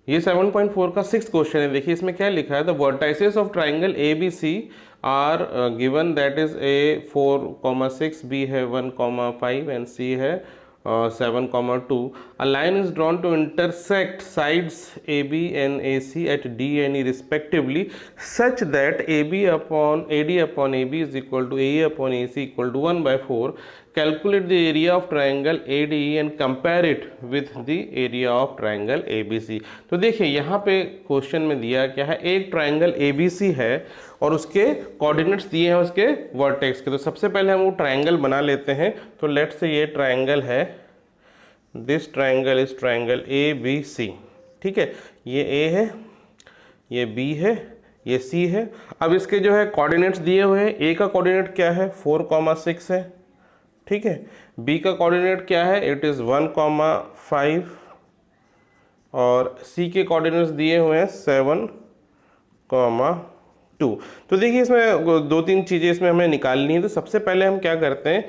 ये 7.4 का 6th question है। देखिए इसमें क्या लिखा है, the vertices of triangle A B C are given, that is A 4,6, B है 1,5 एंड सी है 7,2. A line is drawn to intersect sides AB and AC at D and E respectively, such that AD upon AB is equal to AE upon AC equal to 1/4. Calculate the area of triangle ADE and compare it with the area of triangle ABC. तो देखिए यहाँ पे question में दिया क्या है, एक triangle ABC है और उसके कोऑर्डिनेट्स दिए हैं उसके वर्टेक्स के। तो सबसे पहले हम वो ट्राइंगल बना लेते हैं। तो लेट्स से ये ट्राइंगल है, this triangle is triangle ABC, ठीक है। ये A है, ये B है, ये C है। अब इसके जो है कोऑर्डिनेट्स दिए हुए हैं। A का कोऑर्डिनेट क्या है, 4,6 है, ठीक है। B का कोऑर्डिनेट क्या है, इट इज़ 1,5 और C के कोऑर्डिनेट्स दिए हुए हैं 7,2। तो देखिए इसमें दो तीन चीज़ें इसमें हमें निकालनी है। तो सबसे पहले हम क्या करते हैं,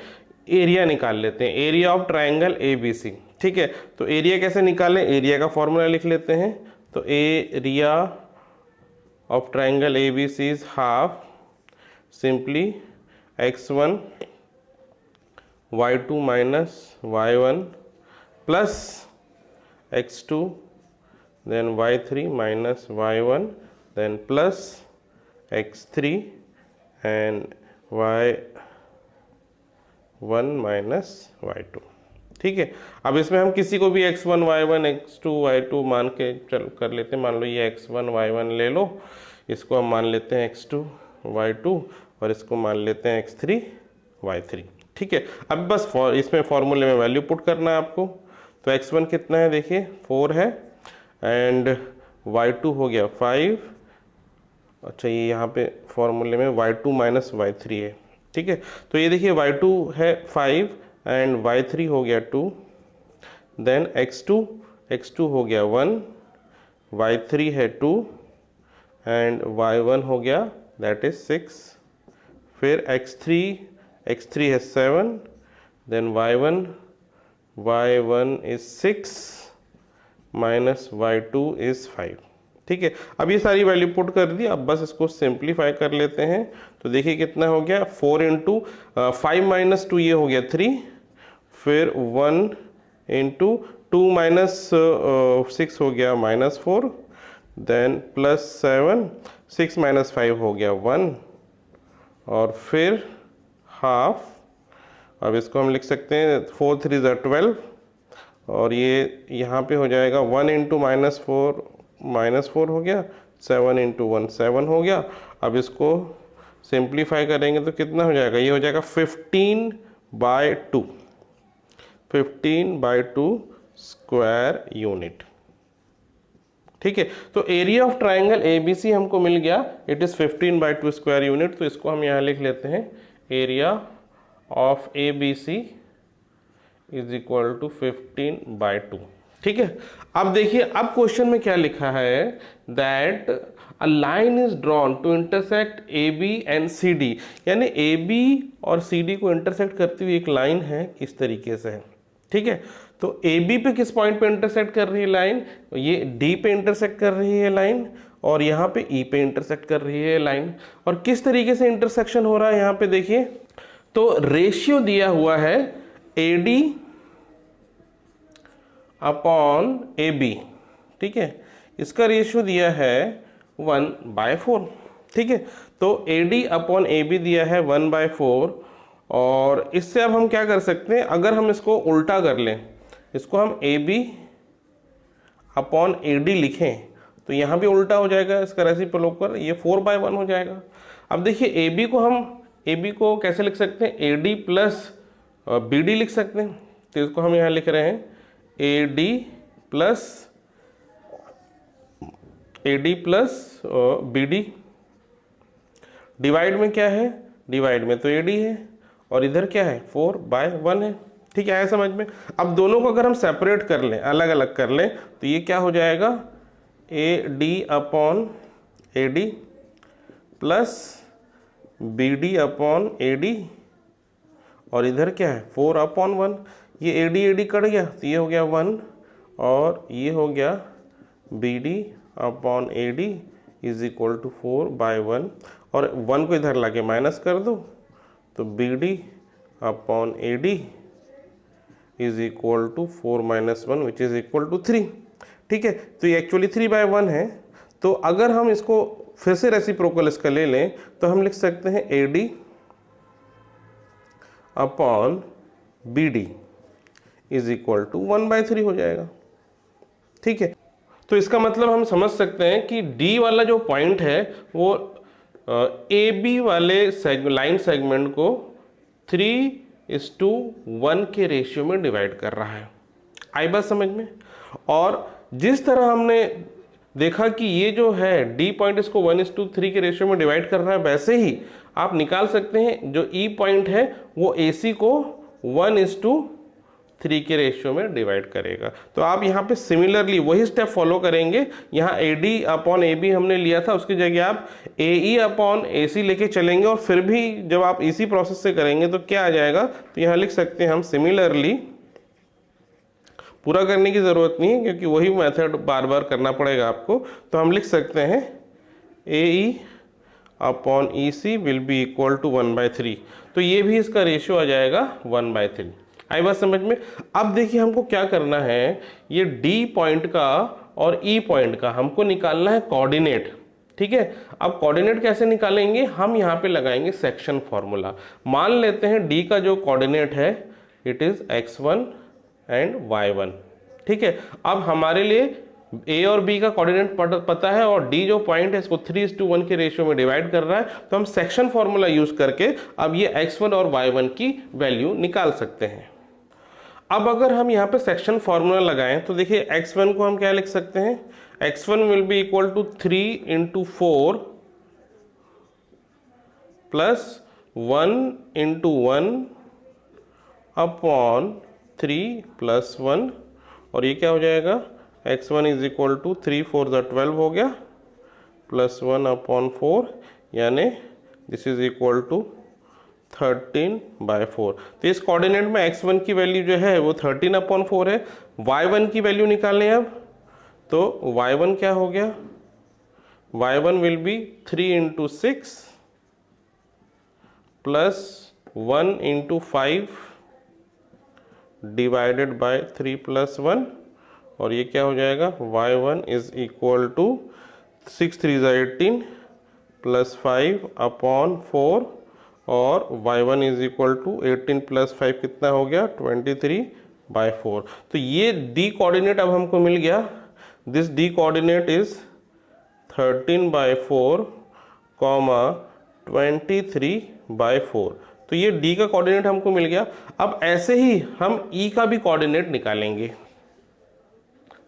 एरिया निकाल लेते हैं, एरिया ऑफ ट्राइंगल ABC, ठीक है। तो एरिया कैसे निकालें, एरिया का फॉर्मूला लिख लेते हैं। तो area of triangle ABC is half simply x1 y2 minus y1 plus x2 then y3 minus y1 then plus x3 and y1 minus y2, ठीक है। अब इसमें हम किसी को भी x1 y1 x2 y2 मान के चल कर लेते हैं। मान लो ये x1 y1 ले लो, इसको हम मान लेते हैं x2 y2 और इसको मान लेते हैं x3 y3, ठीक है। अब बस इसमें फॉर्मूले में वैल्यू पुट करना है आपको। तो x1 कितना है, देखिए 4 है एंड y2 हो गया 5। अच्छा ये यहाँ पे फॉर्मूले में y2 माइनस y3 है, ठीक है। तो ये देखिए y2 है 5 एंड y3 हो गया 2, देन x2 हो गया 1, y3 है 2 एंड y1 हो गया दैट इज 6, फिर x3 है 7, then y1 is 6 minus y2 is 5, ठीक है। अब ये सारी वैल्यू पुट कर दी। अब बस इसको सिंप्लीफाई कर लेते हैं। तो देखिए कितना हो गया, 4 इंटू 5 माइनस 2 ये हो गया 3, फिर 1 इंटू 2 माइनस 6 हो गया -4, देन प्लस 7, 6 माइनस 5 हो गया 1 और फिर हाफ। अब इसको हम लिख सकते हैं 4 3 ज़ा 12 और ये यहाँ पे हो जाएगा 1 इंटू -4 हो गया, 7 इंटू 1 7 हो गया। अब इसको सिंप्लीफाई करेंगे तो कितना हो जाएगा, ये हो जाएगा 15/2 स्क्वायर यूनिट, ठीक है। तो एरिया ऑफ ट्राइंगल ABC हमको मिल गया, इट इज़ 15/2 स्क्वायर यूनिट। तो इसको हम यहाँ लिख लेते हैं, area of ABC is equal to 15/2, ठीक है। अब देखिए अब क्वेश्चन में क्या लिखा है, that a line is drawn to intersect AB and CD, यानी AB और CD को इंटरसेक्ट करती हुई एक लाइन है, इस तरीके से है, ठीक है। तो AB पे किस पॉइंट पे इंटरसेक्ट कर रही है लाइन, ये D पे इंटरसेक्ट कर रही है लाइन और यहाँ पे E पे इंटरसेक्ट कर रही है लाइन। और किस तरीके से इंटरसेक्शन हो रहा है यहाँ पे देखिए, तो रेशियो दिया हुआ है AD अपॉन AB, ठीक है। इसका रेशियो दिया है 1/4, ठीक है। तो AD अपॉन AB दिया है 1/4 और इससे अब हम क्या कर सकते हैं, अगर हम इसको उल्टा कर लें, इसको हम AB अपॉन AD लिखें तो यहाँ भी उल्टा हो जाएगा, इसका रेसिप्रोकल होकर ये 4/1 हो जाएगा। अब देखिए AB को कैसे लिख सकते हैं, AD प्लस BD लिख सकते हैं। तो इसको हम यहाँ लिख रहे हैं AD प्लस BD। डिवाइड में क्या है, डिवाइड में तो AD है और इधर क्या है 4/1 है, ठीक है समझ में। अब दोनों को अगर हम सेपरेट कर लें, अलग अलग कर लें, तो ये क्या हो जाएगा, AD upon AD plus BD upon AD और इधर क्या है 4/1। ये AD कट गया तो ये हो गया 1 और ये हो गया BD upon AD is equal to 4/1, और 1 को इधर लाके माइनस कर दो तो BD upon AD is equal to 4 - 1 which is equal to 3। ठीक है, तो ये एक्चुअली 3/1 है। तो अगर हम इसको फिर से रेसिप्रोकल इसका ले लें तो हम लिख सकते हैं AD upon BD is equal to 1/3 हो जाएगा। ठीक है, तो इसका मतलब हम समझ सकते हैं कि D वाला जो पॉइंट है वो AB वाले लाइन सेगमेंट को 3:1 के रेशियो में डिवाइड कर रहा है। आई बात समझ में? और जिस तरह हमने देखा कि ये जो है D पॉइंट इसको 1:3 के रेशियो में डिवाइड कर रहा है, वैसे ही आप निकाल सकते हैं जो E पॉइंट है वो AC को 1:3 के रेशियो में डिवाइड करेगा। तो आप यहाँ पे सिमिलरली वही स्टेप फॉलो करेंगे। यहाँ AD अपॉन AB हमने लिया था, उसकी जगह आप AE अपॉन AC लेके चलेंगे, और फिर भी जब आप इसी प्रोसेस से करेंगे तो क्या आ जाएगा, तो यहाँ लिख सकते हैं हम सिमिलरली, पूरा करने की ज़रूरत नहीं है क्योंकि वही मेथड बार बार करना पड़ेगा आपको। तो हम लिख सकते हैं AE upon EC will be equal to 1/3। तो ये भी इसका रेशियो आ जाएगा 1/3। आई बात समझ में? अब देखिए हमको क्या करना है, ये D पॉइंट का और E पॉइंट का हमको निकालना है कोऑर्डिनेट। ठीक है, अब कोऑर्डिनेट कैसे निकालेंगे, हम यहाँ पे लगाएंगे सेक्शन फॉर्मूला। मान लेते हैं D का जो कोऑर्डिनेट है it is x1 and y1। ठीक है, अब हमारे लिए A और B का कोऑर्डिनेट पता है और D जो पॉइंट है इसको 3:1 के रेशियो में डिवाइड कर रहा है, तो हम सेक्शन फॉर्मूला यूज करके अब ये x1 और y1 की वैल्यू निकाल सकते हैं। अब अगर हम यहाँ पे सेक्शन फॉर्मूला लगाएं तो देखिए x1 को हम क्या लिख सकते हैं, x1 will be equal to 3 × 4 plus 1 × 1 upon 3 + 1, और ये क्या हो जाएगा, x1 इज इक्वल टू 3 × 4 = 12 हो गया, प्लस 1 अपॉन 4, यानी दिस इज इक्वल टू 13/4। तो इस कोऑर्डिनेट में x1 की वैल्यू जो है वो 13/4 है। y1 की वैल्यू निकालें अब, तो y1 क्या हो गया, y1 will be 3 × 6 plus 1 × 5 divided by 3 + 1, और ये क्या हो जाएगा, y1 is equal to 6 × 3 = 18 plus 5 upon 4, और y1 इज इक्वल टू 18 + 5 कितना हो गया, 23/4। तो ये D कोऑर्डिनेट अब हमको मिल गया। This D coordinate is 13/4, 23/4। तो ये D का कोऑर्डिनेट हमको मिल गया। अब ऐसे ही हम E का भी कोऑर्डिनेट निकालेंगे।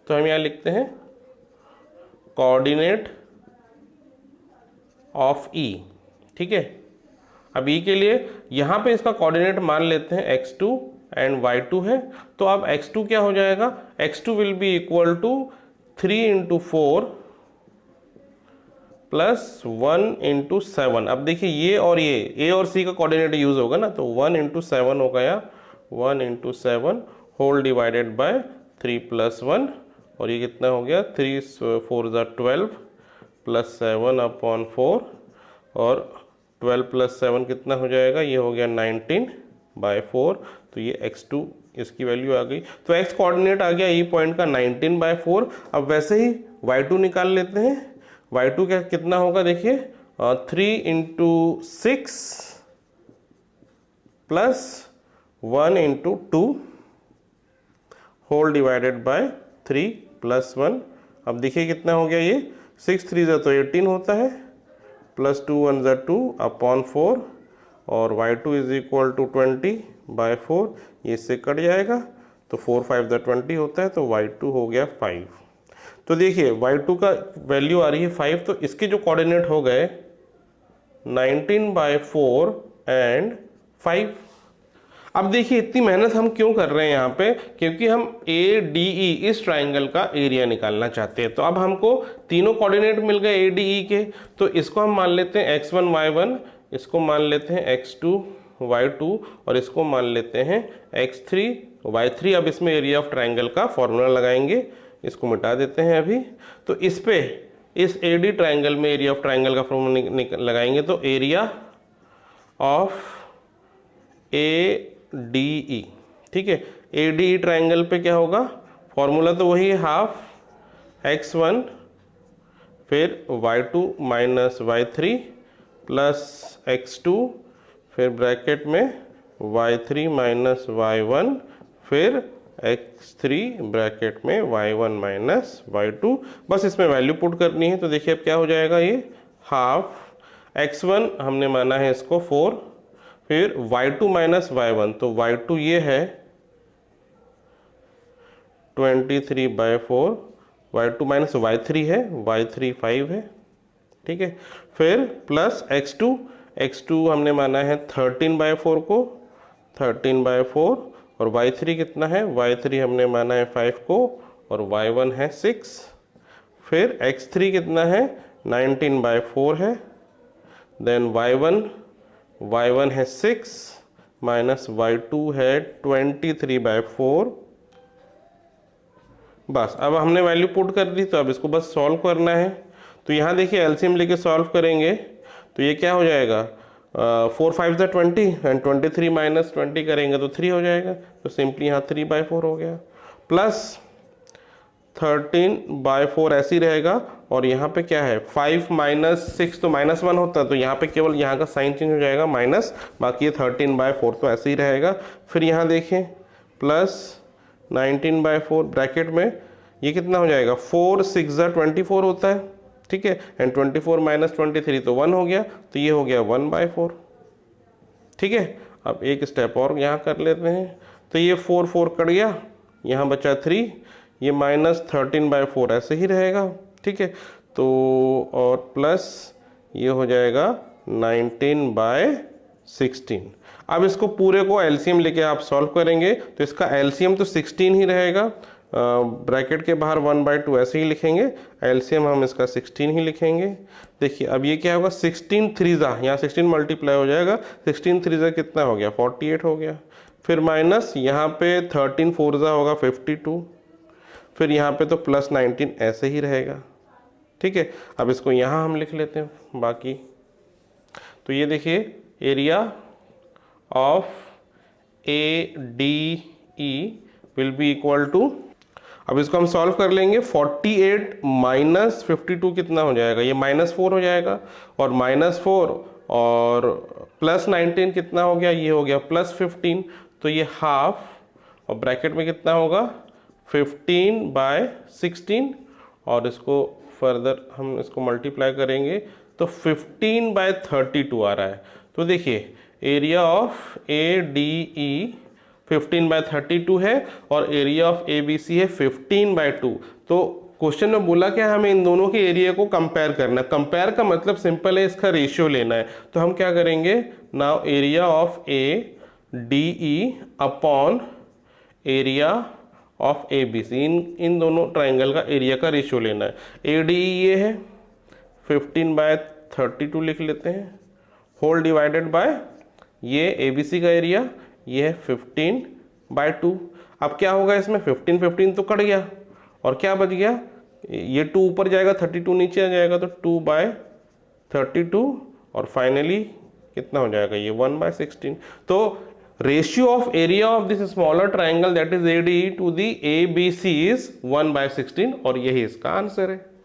तो हम यहाँ लिखते हैं कोऑर्डिनेट ऑफ E। ठीक है, अब E के लिए यहाँ पे इसका कोऑर्डिनेट मान लेते हैं x2 एंड y2 है। तो अब x2 क्या हो जाएगा, x2 will be equal to 3 × 4 plus 1 × 7। अब देखिए ये और ये A और C का कोऑर्डिनेट यूज होगा ना, तो 1 × 7 हो गया, 1 × 7 होल डिवाइडेड बाय 3 + 1, और ये कितना हो गया, 3 × 4 = 12 प्लस 7 अपॉन 4, और 12 + 7 कितना हो जाएगा, ये हो गया 19/4। तो ये x2 इसकी वैल्यू आ गई। तो x कोऑर्डिनेट आ गया E पॉइंट का 19/4। अब वैसे ही y2 निकाल लेते हैं। y2 क्या कितना होगा, देखिए 3 × 6 प्लस 1 × 2 होल डिवाइडेड बाय 3 + 1। अब देखिए कितना हो गया, ये 6 × 3 = 18 होता है, प्लस 2 × 1 = 2 अपॉन 4, और y2 इज इक्वल टू 20/4। ये इससे कट जाएगा तो 4 × 5 = 20 होता है, तो y2 हो गया 5। तो देखिए y2 का वैल्यू आ रही है 5, तो इसके जो कोऑर्डिनेट हो गए 19/4 एंड 5। अब देखिए इतनी मेहनत हम क्यों कर रहे हैं यहाँ पे, क्योंकि हम ADE इस ट्राइंगल का एरिया निकालना चाहते हैं। तो अब हमको तीनों कोऑर्डिनेट मिल गए ADE के, तो इसको हम मान लेते हैं x1 y1, इसको मान लेते हैं x2 y2, और इसको मान लेते हैं x3 y3। अब इसमें एरिया ऑफ ट्राइंगल का फॉर्मूला लगाएंगे, इसको मिटा देते हैं अभी। तो इस पे इस AD ट्राइंगल में एरिया ऑफ ट्राइंगल का फॉर्मूला लगाएंगे तो एरिया ऑफ ADE, ठीक है। ADE ट्राइंगल पे क्या होगा, फॉर्मूला तो वही है, हाफ x1 फिर y2 minus y3 plus x2 फिर ब्रैकेट में y3 माइनस y1 फिर x3 ब्रैकेट में y1 माइनस y2। बस इसमें वैल्यू पुट करनी है। तो देखिए अब क्या हो जाएगा, ये हाफ x1 हमने माना है इसको 4, फिर y2 माइनस y1, तो y2 ये है 23/4, y2 माइनस y3 है, y3 5 है, ठीक है। फिर प्लस x2 हमने माना है 13/4 को, 13/4, और y3 कितना है, y3 हमने माना है 5 को, और y1 है 6। फिर x3 कितना है, 19/4 है, देन y1 है 6 माइनस y2 है 23/4। बस अब हमने वैल्यू पुट कर दी, तो अब इसको बस सॉल्व करना है। तो यहाँ देखिए एलसीएम लेके सॉल्व करेंगे तो ये क्या हो जाएगा, 4 5 20 एंड 23 माइनस 20 करेंगे तो 3 हो जाएगा। तो सिंपली यहाँ 3/4 हो गया, प्लस 13/4 ऐसे ही रहेगा। और यहाँ पे क्या है, 5 माइनस 6 तो -1 होता है, तो यहाँ पे केवल यहाँ का साइन चेंज हो जाएगा माइनस, बाकी ये 13/4 तो ऐसे ही रहेगा। फिर यहाँ देखें प्लस 19/4 ब्रैकेट में ये कितना हो जाएगा, 4 6 24 होता है, ठीक है, एंड 24 माइनस 23 तो 1 हो गया, तो ये हो गया 1/4, ठीक है। अब एक स्टेप और यहाँ कर लेते हैं, तो ये 4 4 कट गया, यहाँ बचा 3, ये माइनस 13/4 ऐसे ही रहेगा, ठीक है। तो और प्लस ये हो जाएगा 19/16। अब इसको पूरे को एलसीएम लेके आप सॉल्व करेंगे तो इसका एलसीएम तो 16 ही रहेगा, ब्रैकेट के बाहर 1/2 ऐसे ही लिखेंगे, एलसीएम हम इसका 16 ही लिखेंगे। देखिए अब ये क्या होगा, 16 3 यहाँ 16 मल्टीप्लाई हो जाएगा, 16 3 कितना हो गया, 48 हो गया। फिर माइनस यहाँ पे 13 4 होगा 52, फिर यहाँ पे तो प्लस 19 ऐसे ही रहेगा, ठीक है। अब इसको यहाँ हम लिख लेते हैं बाकी। तो ये देखिए area of ADE will be equal to, अब इसको हम सॉल्व कर लेंगे, 48 माइनस 52 कितना हो जाएगा, ये -4 हो जाएगा, और -4 और प्लस 19 कितना हो गया, ये हो गया +15, तो ये हाफ, और ब्रैकेट में कितना होगा 15/16, और इसको फर्दर हम इसको मल्टीप्लाई करेंगे तो 15/32 आ रहा है। तो देखिए एरिया ऑफ ADE 15/32 है और एरिया ऑफ ABC है 15/2। तो क्वेश्चन में बोला क्या, हमें इन दोनों के एरिया को कंपेयर करना है। कंपेयर का मतलब सिंपल है, इसका रेशियो लेना है। तो हम क्या करेंगे, now area of ADE upon area of ABC, इन दोनों ट्राइंगल का एरिया का रेशियो लेना है। ADE ये है 15/32 लिख लेते हैं, होल डिवाइडेड बाय ये ABC का एरिया, ये है 15/2। अब क्या होगा इसमें, 15 तो कट गया, और क्या बच गया, ये 2 ऊपर जाएगा, 32 नीचे आ जाएगा, तो 2/32, और फाइनली कितना हो जाएगा, ये 1/16। तो ratio of area of this smaller triangle that is ADE to the ABC is 1/16, और यही इसका आंसर है।